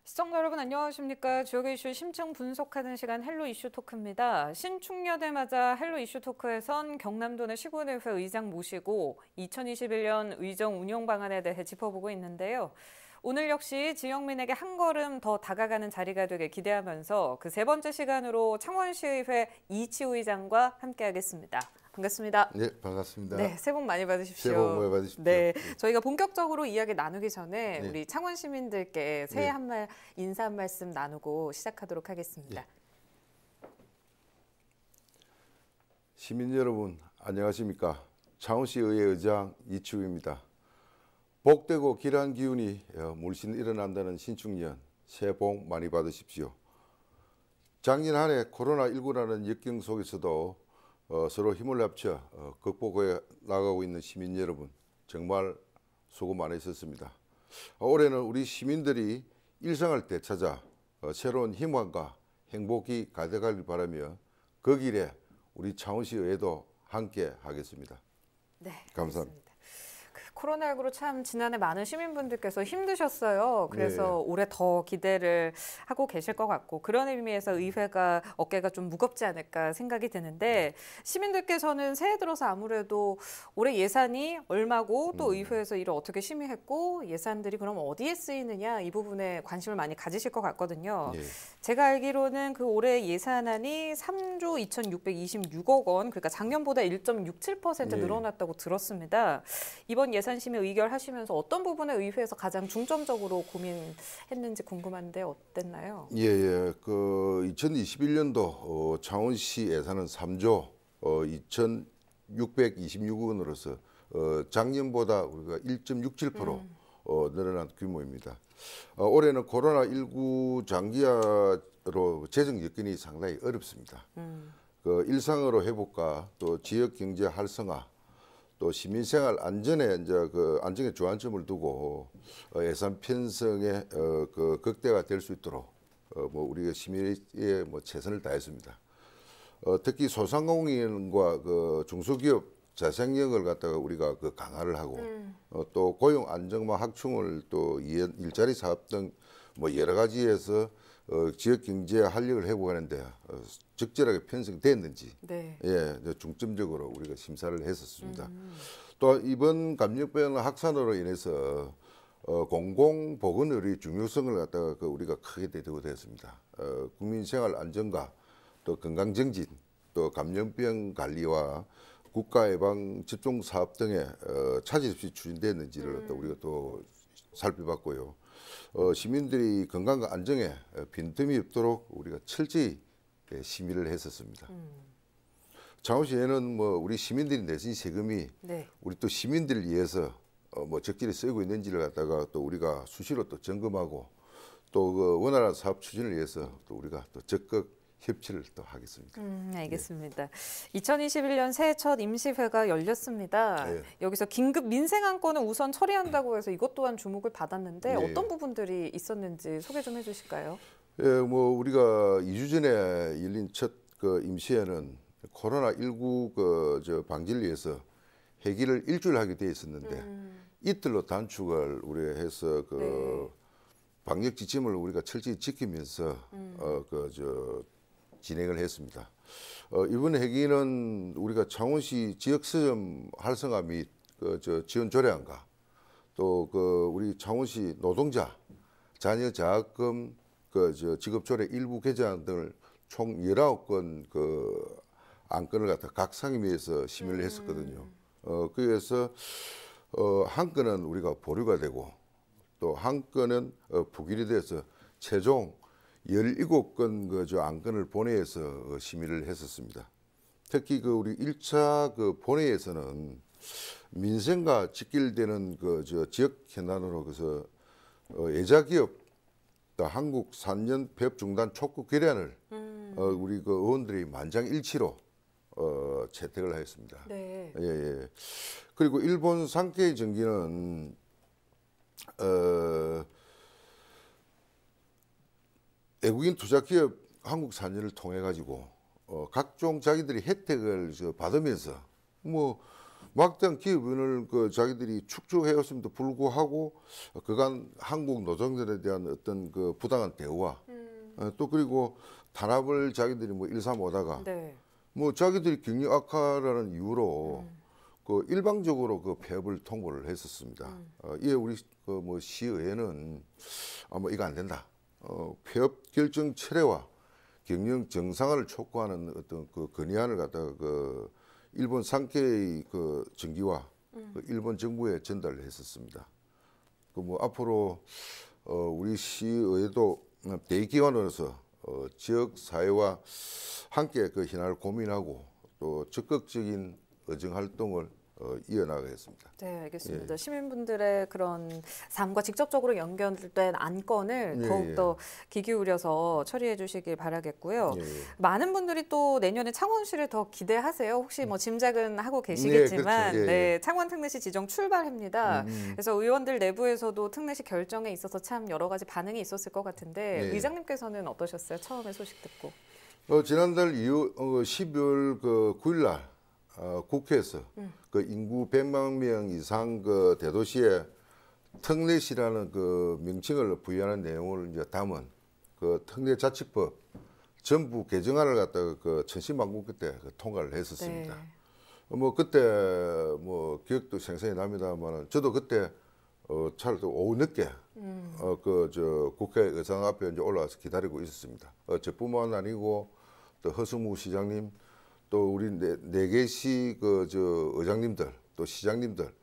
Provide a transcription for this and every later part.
시청자 여러분 안녕하십니까. 지역의 이슈 심층 분석하는 시간 헬로 이슈 토크입니다. 신축년을 맞아 헬로 이슈 토크에선 경남도 내 시군의회 의장 모시고 2021년 의정 운영 방안에 대해 짚어보고 있는데요. 오늘 역시 지역민에게 한 걸음 더 다가가는 자리가 되길 기대하면서 그 세 번째 시간으로 창원시의회 이치우 의장과 함께하겠습니다. 반갑습니다. 네, 반갑습니다. 네, 새해 복 많이 받으십시오. 새해 복 많이 받으십시오. 네, 저희가 본격적으로 이야기 나누기 전에 네. 우리 창원 시민들께 새해 네. 인사 한 말씀 나누고 시작하도록 하겠습니다. 네. 시민 여러분, 안녕하십니까? 창원시의회 의장 이치우입니다. 복되고 길한 기운이 물씬 일어난다는 신축년, 새해 복 많이 받으십시오. 작년 한 해 코로나19라는 역경 속에서도 서로 힘을 합쳐 극복해 나가고 있는 시민 여러분 정말 수고 많으셨습니다. 올해는 우리 시민들이 일상을 되찾아 새로운 희망과 행복이 가득하길 바라며 그 길에 우리 창원시의회도 함께 하겠습니다. 네, 감사합니다. 코로나19로 참 지난해 많은 시민분들께서 힘드셨어요. 그래서 네. 올해 더 기대를 하고 계실 것 같고 그런 의미에서 의회가 어깨가 좀 무겁지 않을까 생각이 드는데 시민들께서는 새해 들어서 아무래도 올해 예산이 얼마고 또 의회에서 일을 어떻게 심의했고 예산들이 그럼 어디에 쓰이느냐 이 부분에 관심을 많이 가지실 것 같거든요. 네. 제가 알기로는 그 올해 예산안이 3조 2,626억 원, 그러니까 작년보다 1.67% 네. 늘어났다고 들었습니다. 이번 예산심의 의결하시면서 어떤 부분에 의회에서 가장 중점적으로 고민했는지 궁금한데 어땠나요? 예. 그 2021년도 창원시 예산은 3조 2,626억 원으로서 작년보다 우리가 1.67% 늘어난 규모입니다. 올해는 코로나19 장기화로 재정 여건이 상당히 어렵습니다. 그 일상으로 회복과 또 지역 경제 활성화 또 시민생활 안전에 이제 그 안정에 주안점을 두고 예산 편성에 그 극대화 될 수 있도록 뭐 우리가 시민의 뭐 최선을 다했습니다. 특히 소상공인과 그 중소기업 자생력을 갖다가 우리가 그 강화를 하고 또 고용 안정화 확충을 또 일자리 사업 등 뭐 여러 가지에서 지역 경제 활력을 회복하는데 적절하게 편성됐는지 네. 예, 중점적으로 우리가 심사를 했었습니다. 또 이번 감염병 확산으로 인해서 공공보건의료의 중요성을 갖다가 그 우리가 크게 대두가 되었습니다. 국민생활 안정과 또 건강정진, 또 감염병 관리와 국가 예방 접종 사업 등에 차질 없이 추진됐는지를 또 우리가 또 살펴봤고요. 시민들이 건강과 안정에 빈틈이 없도록 우리가 철저히 심의를 했었습니다. 창원시에는 뭐 우리 시민들이 내신 세금이 네. 우리 또 시민들을 위해서 뭐 적절히 쓰이고 있는지를 갖다가 또 우리가 수시로 또 점검하고 또 그 원활한 사업 추진을 위해서 또 우리가 또 적극 협치를 또 하겠습니다. 알겠습니다. 2021년 새해 첫 임시회가 열렸습니다. 네. 여기서 긴급 민생 안건을 우선 처리한다고 해서 이것 또한 주목을 받았는데 네. 어떤 부분들이 있었는지 소개 좀 해주실까요? 예, 뭐 우리가 2주 전에 열린 첫 그 임시회는 코로나19 그 저 방지를 위해서 회기를 일주일 하게 돼 있었는데 이틀로 단축을 우리가 해서 그 네. 방역 지침을 우리가 철저히 지키면서 그 저 진행을 했습니다. 이번 회기는 우리가 창원시 지역 서점 활성화 및 그 저 지원 조례안과 또 그 우리 창원시 노동자 자녀 장학금 그 저 직업 조례 일부 개정 등을 총 19건 그 안건을 갖다 각 상임위에서 심의를 했었거든요. 그래서 한 건은 우리가 보류가 되고 또 한 건은 부결이 돼서 최종 17건 그 저 안건을 본회의에서 심의를 했었습니다. 특히 그 우리 1차 그 본회의에서는 민생과 직결되는 그 저 지역 현안으로 그래서 예자기업 또 한국 3년 폐업 중단 촉구 결의안을 우리 그 의원들이 만장일치로 채택을 하였습니다. 네. 예. 그리고 일본 산케이 정기는 외국인 투자기업 한국 산지를 통해 가지고 각종 자기들이 혜택을 받으면서 뭐 막대한 기업인을 그 자기들이 축적해왔음에도 불구하고 그간 한국 노동자들에 대한 어떤 그 부당한 대우와 또 그리고 탄압을 자기들이 뭐 일삼오다가 네. 뭐 자기들이 경영 악화라는 이유로 그 일방적으로 그 폐업을 통보를 했었습니다. 이에 우리 그 뭐 시의회는 뭐 이거 안 된다. 폐업 결정 철회와 경영 정상화를 촉구하는 어떤 그 건의안을 갖다가 그 일본 상케이 그 정기와 그 일본 정부에 전달을 했었습니다. 그 뭐 앞으로 우리 시의회도 대기관으로서 지역 사회와 함께 그 현안을 고민하고 또 적극적인 의정 활동을 이어나가겠습니다. 네, 알겠습니다. 시민분들의 그런 삶과 직접적으로 연결된 안건을 예, 더욱더 귀 기울여서 처리해 주시길 바라겠고요. 예. 많은 분들이 또 내년에 창원시를 더 기대하세요. 혹시 뭐 짐작은 하고 계시겠지만 그렇죠. 예, 네, 창원 특례시 지정 출발합니다. 그래서 의원들 내부에서도 특례시 결정에 있어서 참 여러 가지 반응이 있었을 것 같은데 예. 의장님께서는 어떠셨어요? 처음에 소식 듣고. 지난달 12월 그 9일 날 국회에서 그 인구 100만 명 이상 그 대도시에 특례시라는 그 명칭을 부여하는 내용을 이제 담은 그 특례자치법 전부 개정안을 갖다가 그 천신만고 그때 그 통과를 했었습니다. 네. 뭐 그때 뭐 기억도 생생히 납니다만 저도 그때 차를 오후 늦게 그 저 국회 의상 앞에 이제 올라와서 기다리고 있었습니다. 저뿐만 아니고 또 허수무 시장님 또 우리 네 개시 그 저 의장님들 또 시장님들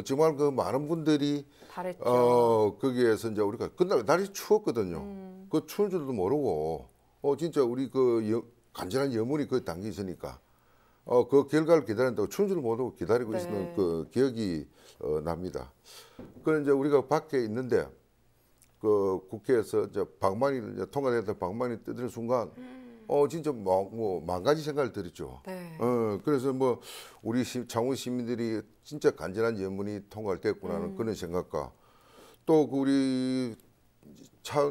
정말 그 많은 분들이 잘했죠. 거기에서 이제 우리가 그날 날이 추웠거든요. 그 추운 줄도 모르고 진짜 우리 그 간절한 염원이 거기 담겨 있으니까 그 결과를 기다린다고 추운 줄 모르고 기다리고 네. 있었던 그 기억이 납니다. 그 이제 우리가 밖에 있는데 그 국회에서 이제 방망이를 이제 통과됐다 방망이 뜯는 순간 진짜 뭐 만 가지 생각을 들었죠. 네. 그래서 뭐 우리 창원 시민들이 진짜 간절한 염원이 통과를 됐구나는 그런 생각과 또 그 우리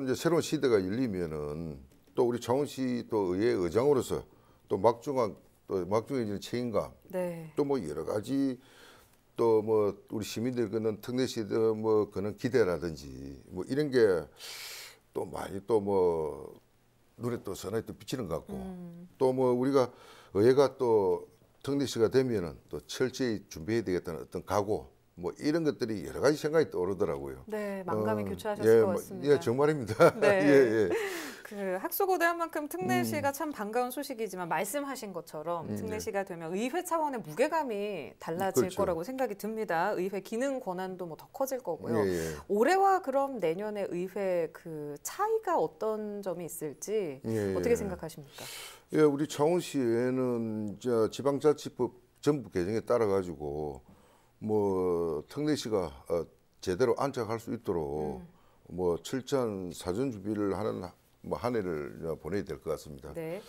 이제 새로운 시대가 열리면은 또 우리 창원시 또 의회 의장으로서 또 막중해지는 책임감 네. 또 뭐 여러 가지 또 뭐 우리 시민들 그는 특례시들 뭐 그는 기대라든지 뭐 이런 게 또 많이 또 뭐 눈에 또 선하게 또 비치는 것 같고 또 뭐 우리가 의회가 또 특례시가 되면은 또 철저히 준비해야 되겠다는 어떤 각오 뭐 이런 것들이 여러 가지 생각이 떠오르더라고요. 네, 만감이 교차하셨을 것 같습니다. 예, 정말입니다. 네. 예, 예. 그 학수고대한 만큼 특례시가 참 반가운 소식이지만 말씀하신 것처럼 특례시가 되면 의회 차원의 무게감이 달라질 그렇죠. 거라고 생각이 듭니다. 의회 기능 권한도 뭐 더 커질 거고요. 예, 예. 올해와 그럼 내년에 의회 그 차이가 어떤 점이 있을지 예, 어떻게 예. 생각하십니까? 예, 우리 창원시에는 지방자치법 전부 개정에 따라 가지고 뭐 특례시가 제대로 안착할 수 있도록 뭐 철저한 사전 준비를 하는 뭐 한 해를 보내야 될 것 같습니다. 네.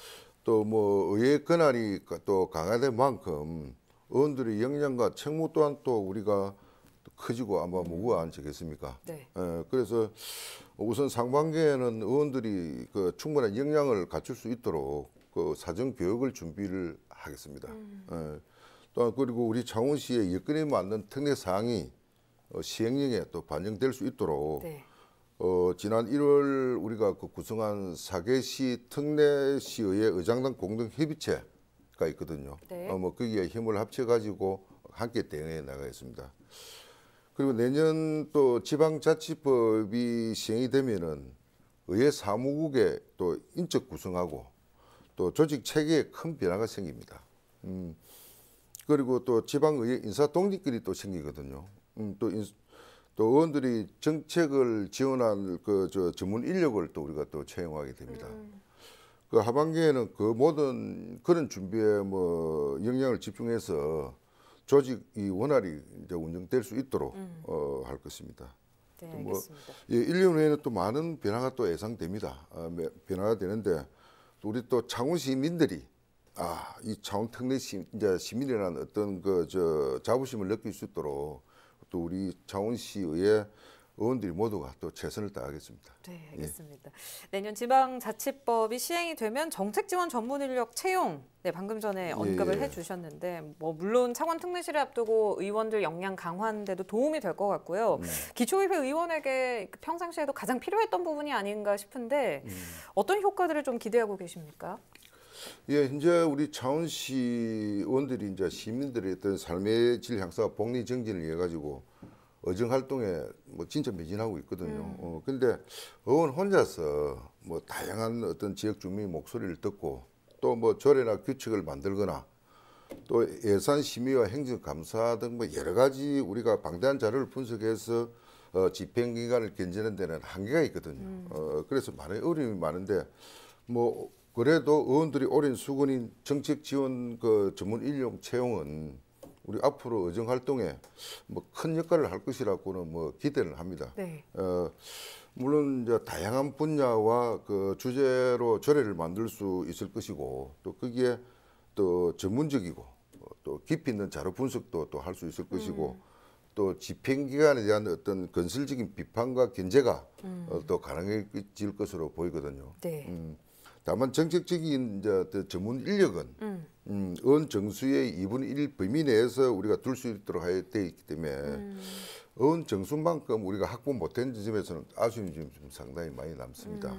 또 뭐 의회 권한이 또 강화된 만큼 의원들의 역량과 책무 또한 또 우리가 커지고 아마 무거워 앉겠습니까? 네. 그래서 우선 상반기에는 의원들이 그 충분한 역량을 갖출 수 있도록 그 사전 교육을 준비를 하겠습니다. 또한 그리고 우리 창원시의 여건에 맞는 특례 사항이 시행령에 또 반영될 수 있도록 네. 지난 1월 우리가 그 구성한 4개시 특례시의회 의장단 공동 협의체가 있거든요. 네. 뭐 거기에 힘을 합쳐 가지고 함께 대응해 나가겠습니다. 그리고 내년 또 지방자치법이 시행이 되면은 의회 사무국의 또 인적 구성하고 또 조직 체계에 큰 변화가 생깁니다. 그리고 또 지방의회 인사 독립권이 또 생기거든요. 또 의원들이 정책을 지원할 그 전문 인력을 또 우리가 또 채용하게 됩니다. 그 하반기에는 그 모든 그런 준비에 뭐 역량을 집중해서 조직이 원활히 이제 운영될 수 있도록 할 것입니다. 네, 뭐, 알겠습니다. 예, 1년 후에는 또 많은 변화가 또 예상됩니다. 변화가 되는데 또 우리 또 창원 시민들이 이 창원 특례 이제 시민이라는 어떤 그 자부심을 느낄 수 있도록 또 우리 창원시의회 의원들이 모두가 또 최선을 다하겠습니다. 네, 알겠습니다. 내년 지방자치법이 시행이 되면 정책지원 전문 인력 채용, 네, 방금 전에 언급을 해주셨는데, 뭐 물론 창원 특례시를 앞두고 의원들 역량 강화하는데도 도움이 될 것 같고요. 기초의회 의원에게 평상시에도 가장 필요했던 부분이 아닌가 싶은데 어떤 효과들을 좀 기대하고 계십니까? 예, 현재 우리 창원시 의원들이 이제 시민들의 어떤 삶의 질 향상과 복리 정진을 위해 가지고 의정 활동에 뭐 진짜 매진하고 있거든요. 근데 의원 혼자서 뭐 다양한 어떤 지역 주민의 목소리를 듣고 또 뭐 조례나 규칙을 만들거나 또 예산 심의와 행정 감사 등 뭐 여러 가지 우리가 방대한 자료를 분석해서 집행 기간을 견제하는 데는 한계가 있거든요. 그래서 많은 어려움이 많은데 뭐 그래도 의원들이 오랜 수건인 정책 지원 그 전문 인력 채용은 우리 앞으로 의정 활동에 뭐 큰 역할을 할 것이라고는 뭐 기대를 합니다. 네. 물론 이제 다양한 분야와 그 주제로 조례를 만들 수 있을 것이고 또 거기에 또 전문적이고 또 깊이 있는 자료 분석도 또 할 수 있을 것이고 또 집행 기간에 대한 어떤 건설적인 비판과 견제가 또 가능해질 것으로 보이거든요. 네. 다만 정책적인 이제 전문 인력은 의원 정수의 2분의 1 범위 내에서 우리가 둘 수 있도록 되어 있기 때문에 의원 정수만큼 우리가 확보 못한 점에서는 아쉬움이 좀 상당히 많이 남습니다.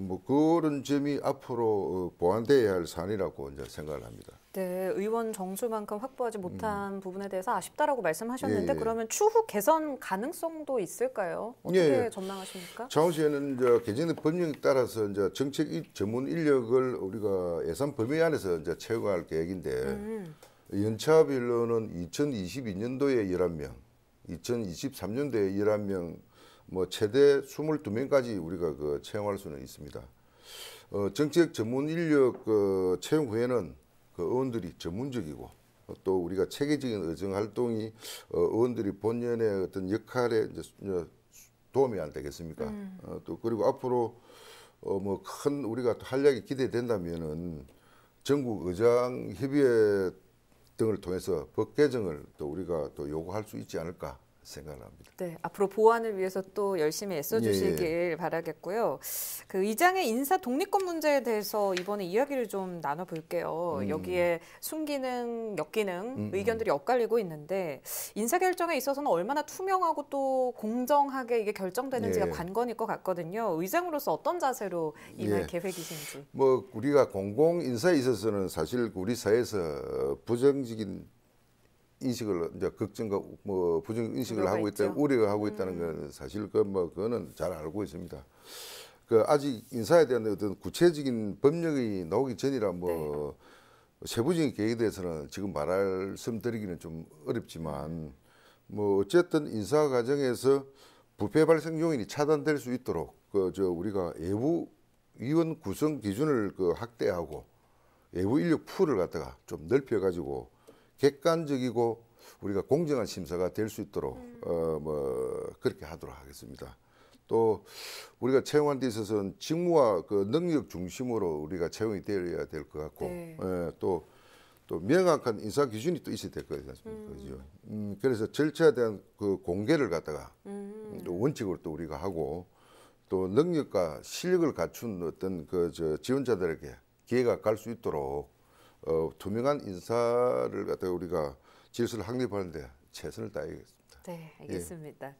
뭐 그런 점이 앞으로 보완돼야 할 사안이라고 이제 생각을 합니다. 네, 의원 정수만큼 확보하지 못한 부분에 대해서 아쉽다라고 말씀하셨는데 예, 예. 그러면 추후 개선 가능성도 있을까요? 어떻게 예, 예. 전망하십니까? 창원시에는 이제 개정된 법령에 따라서 이제 정책 전문 인력을 우리가 예산 범위 안에서 이제 채용할 계획인데 연차별로는 2022년도에 11명, 2023년도에 11명, 뭐 최대 22명까지 우리가 그 채용할 수는 있습니다. 정책 전문 인력 그 채용 후에는 그 의원들이 전문적이고 또 우리가 체계적인 의정 활동이 의원들이 본연의 어떤 역할에 이제 도움이 안 되겠습니까? 또 그리고 앞으로 뭐 큰 우리가 또 활약이 기대된다면은 전국 의장 협의회 등을 통해서 법 개정을 또 우리가 또 요구할 수 있지 않을까 생각을 합니다. 네, 앞으로 보완을 위해서 또 열심히 애써주시길 바라겠고요. 그 의장의 인사 독립권 문제에 대해서 이번에 이야기를 좀 나눠볼게요. 여기에 순기능, 역기능 의견들이 엇갈리고 있는데 인사 결정에 있어서는 얼마나 투명하고 또 공정하게 이게 결정되는지가 관건일 것 같거든요. 의장으로서 어떤 자세로 임할 계획이신지. 뭐 우리가 공공 인사에 있어서는 사실 우리 사회에서 부정적인 인식을 이제 걱정과 뭐 부정 인식을 하고 있다, 우려가 하고 있다는 건 사실 그거는 잘 알고 있습니다. 그 아직 인사에 대한 어떤 구체적인 법령이 나오기 전이라 뭐 세부적인 계획에 대해서는 지금 말씀드리기는 좀 어렵지만 뭐 어쨌든 인사 과정에서 부패 발생 요인이 차단될 수 있도록 우리가 외부 위원 구성 기준을 확대하고 외부 인력 풀을 갖다가 좀 넓혀 가지고 객관적이고 우리가 공정한 심사가 될 수 있도록 뭐 그렇게 하도록 하겠습니다. 또 우리가 채용하는 데 있어서는 직무와 그 능력 중심으로 우리가 채용이 되어야 될 것 같고 또 명확한 인사 기준이 또 있어야 될 것 같습니다. 그죠? 그래서 절차에 대한 그 공개를 갖다가 또 원칙으로 또 우리가 하고 또 능력과 실력을 갖춘 어떤 지원자들에게 기회가 갈 수 있도록 투명한 인사를 갖다가 우리가 질서를 확립하는데 최선을 다하겠습니다. 네, 알겠습니다.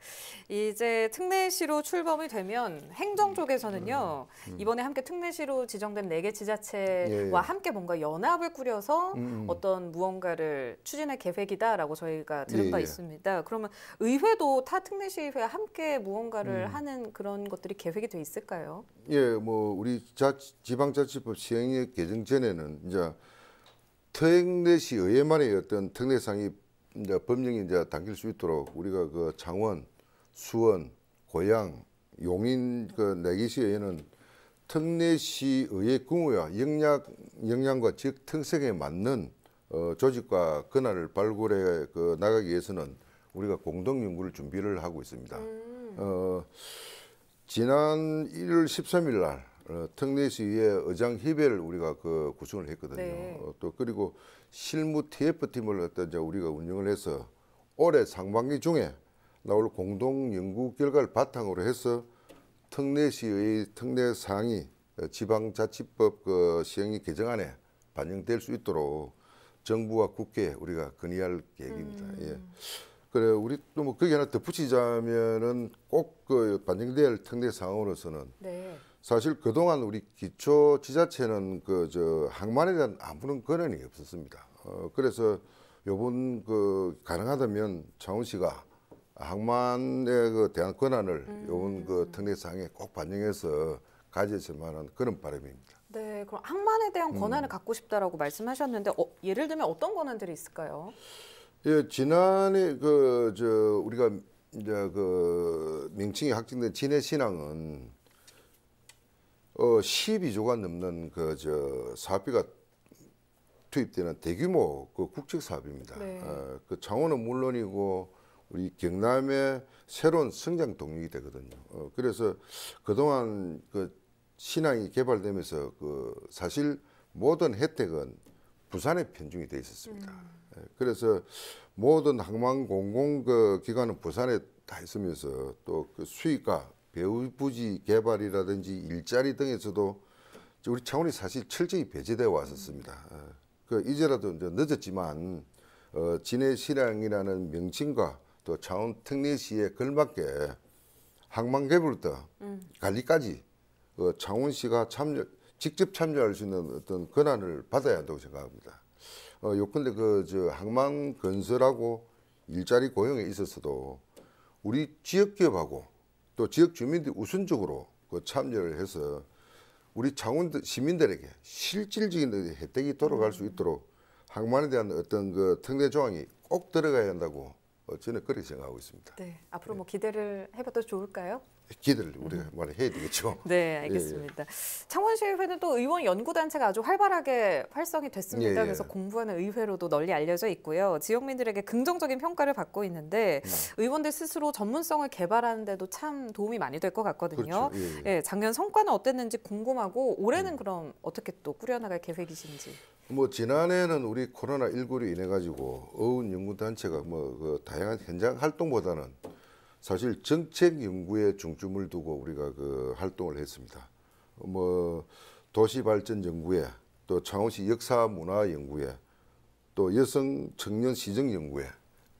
이제 특례시로 출범이 되면 행정 쪽에서는요. 이번에 함께 특례시로 지정된 4개 지자체와 함께 뭔가 연합을 꾸려서 어떤 무언가를 추진할 계획이다라고 저희가 들은 바 있습니다. 그러면 의회도 타 특례시의회와 함께 무언가를 하는 그런 것들이 계획이 돼 있을까요? 예, 뭐 우리 지방자치법 시행령 개정 전에는 이제 특례시 의회만의 어떤 특례상이 이제 법령이 이제 당길 수 있도록 우리가 그 창원, 수원, 고양, 용인 그 4개 시의회는 특례시 의회 규모와 역량과 지역 특색에 맞는 조직과 권한을 발굴해 나가기 위해서는 우리가 공동 연구를 준비를 하고 있습니다. 지난 1월 13일 날 특례시의 의장협의회를 우리가 구성을 했거든요. 또 그리고 실무 TF팀을 우리가 운영을 해서 올해 상반기 중에 나올 공동 연구 결과를 바탕으로 해서 특례시의 특례 사항이 지방자치법 시행령 개정안에 반영될 수 있도록 정부와 국회에 우리가 건의할 계획입니다. 예. 그래 우리 또 뭐 거기 하나 덧붙이자면은 꼭 그 반영될 특례 사항으로서는 네. 사실 그동안 우리 기초 지자체는 항만에 대한 아무런 권한이 없었습니다. 그래서 요번 가능하다면 창원시가 항만에 대한 권한을 요번 특례 사항에 꼭 반영해서 가졌을 만한 그런 바람입니다. 네, 그럼 항만에 대한 권한을 갖고 싶다라고 말씀하셨는데 예를 들면 어떤 권한들이 있을까요? 예, 지난해 우리가 이제 명칭이 확정된 진해신항은 12조가 넘는 사업비가 투입되는 대규모 국책 사업입니다. 네. 창원은 물론이고 우리 경남의 새로운 성장 동력이 되거든요. 그래서 그동안 신항이 개발되면서 사실 모든 혜택은 부산에 편중이 돼 있었습니다. 그래서 모든 항만 공공 기관은 부산에 다 있으면서 또 수익과 배후 부지 개발이라든지 일자리 등에서도 우리 창원이 사실 철저히 배제되어 왔었습니다. 이제라도 이제 늦었지만 진해신항이라는 명칭과 또 창원 특례시에 걸맞게 항만 개발부터 관리까지 창원시가 직접 참여할 수 있는 어떤 권한을 받아야 한다고 생각합니다. 요컨대 항만 건설하고 일자리 고용에 있어서도 우리 지역 기업하고 또 지역 주민들이 우선적으로 참여를 해서 우리 창원 시민들에게 실질적인 혜택이 돌아갈 수 있도록 항만에 대한 어떤 특례 조항이 꼭 들어가야 한다고 저는 그렇게 생각하고 있습니다. 네, 앞으로 뭐 기대를 해봐도 좋을까요? 기대를 우리가 말해야 되겠죠. 네, 알겠습니다. 창원시의회는 또 의원 연구단체가 아주 활발하게 활성이 됐습니다. 그래서 공부하는 의회로도 널리 알려져 있고요. 지역민들에게 긍정적인 평가를 받고 있는데 의원들 스스로 전문성을 개발하는 데도 참 도움이 많이 될 것 같거든요. 그렇죠. 예, 작년 성과는 어땠는지 궁금하고 올해는 그럼 어떻게 또 꾸려나갈 계획이신지. 뭐 지난해는 우리 코로나19로 인해 가지고 어원 연구단체가 다양한 현장 활동보다는 사실 정책 연구에 중점을 두고 우리가 활동을 했습니다. 도시 발전 연구에 또 창원시 역사 문화 연구에 또 여성 청년 시정 연구에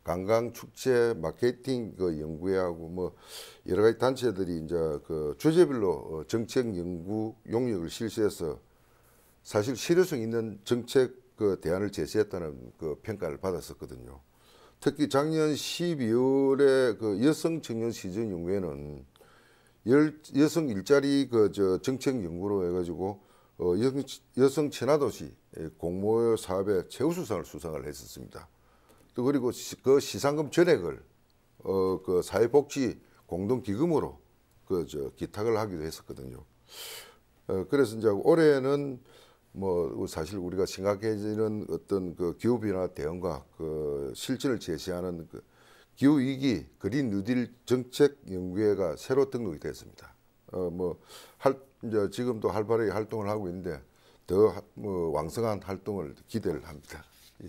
관광 축제 마케팅 연구에 하고 여러 가지 단체들이 이제 주제별로 정책 연구 용역을 실시해서 사실 실효성 있는 정책 대안을 제시했다는 평가를 받았었거든요. 특히 작년 12월에 여성 청년 시정 연구에는 여성 일자리 정책 연구로 해가지고 여성 친화도시 공모 사업의 최우수상을 수상을 했었습니다. 또 그리고 시상금 전액을 사회복지 공동기금으로 기탁을 하기도 했었거든요. 그래서 이제 올해는 사실 우리가 심각해지는 어떤 기후 변화 대응과 실천을 제시하는 기후 위기 그린 뉴딜 정책 연구회가 새로 등록이 됐습니다. 이제 지금도 활발하게 활동을 하고 있는데 더 왕성한 활동을 기대를 합니다. 예.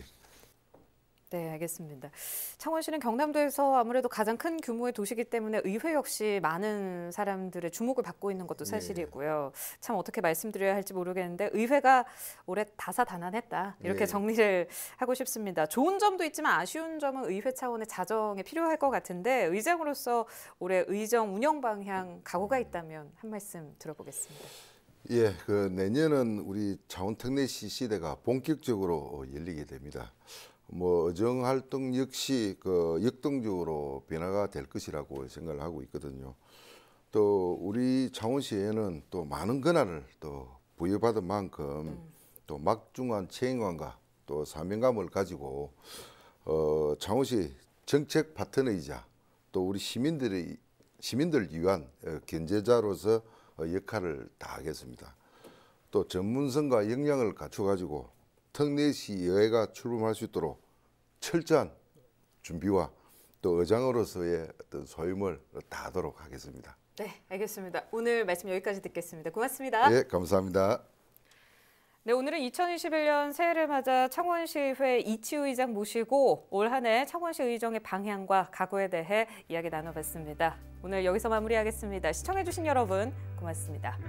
네, 알겠습니다. 창원시는 경남도에서 아무래도 가장 큰 규모의 도시이기 때문에 의회 역시 많은 사람들의 주목을 받고 있는 것도 사실이고요. 참 어떻게 말씀드려야 할지 모르겠는데 의회가 올해 다사다난했다. 이렇게 정리를 하고 싶습니다. 좋은 점도 있지만 아쉬운 점은 의회 차원의 자정에 필요할 것 같은데 의장으로서 올해 의정 운영 방향 각오가 있다면 한 말씀 들어보겠습니다. 예, 내년은 우리 창원 특례시 시대가 본격적으로 열리게 됩니다. 의정 활동 역시 역동적으로 변화가 될 것이라고 생각을 하고 있거든요. 또 우리 창원시에는 또 많은 권한을 또 부여받은 만큼 또 막중한 책임감과 또 사명감을 가지고 창원시 정책 파트너이자 또 우리 시민들을 위한 견제자로서 역할을 다하겠습니다. 또 전문성과 역량을 갖춰가지고 특례시 의회가 출범할 수 있도록 철저한 준비와 또 의장으로서의 어떤 소임을 다하도록 하겠습니다. 네, 알겠습니다. 오늘 말씀 여기까지 듣겠습니다. 고맙습니다. 예, 감사합니다. 네, 오늘은 2021년 새해를 맞아 창원시의회 이치우 의장 모시고 올 한 해 창원시 의정의 방향과 각오에 대해 이야기 나눠봤습니다. 오늘 여기서 마무리하겠습니다. 시청해주신 여러분 고맙습니다.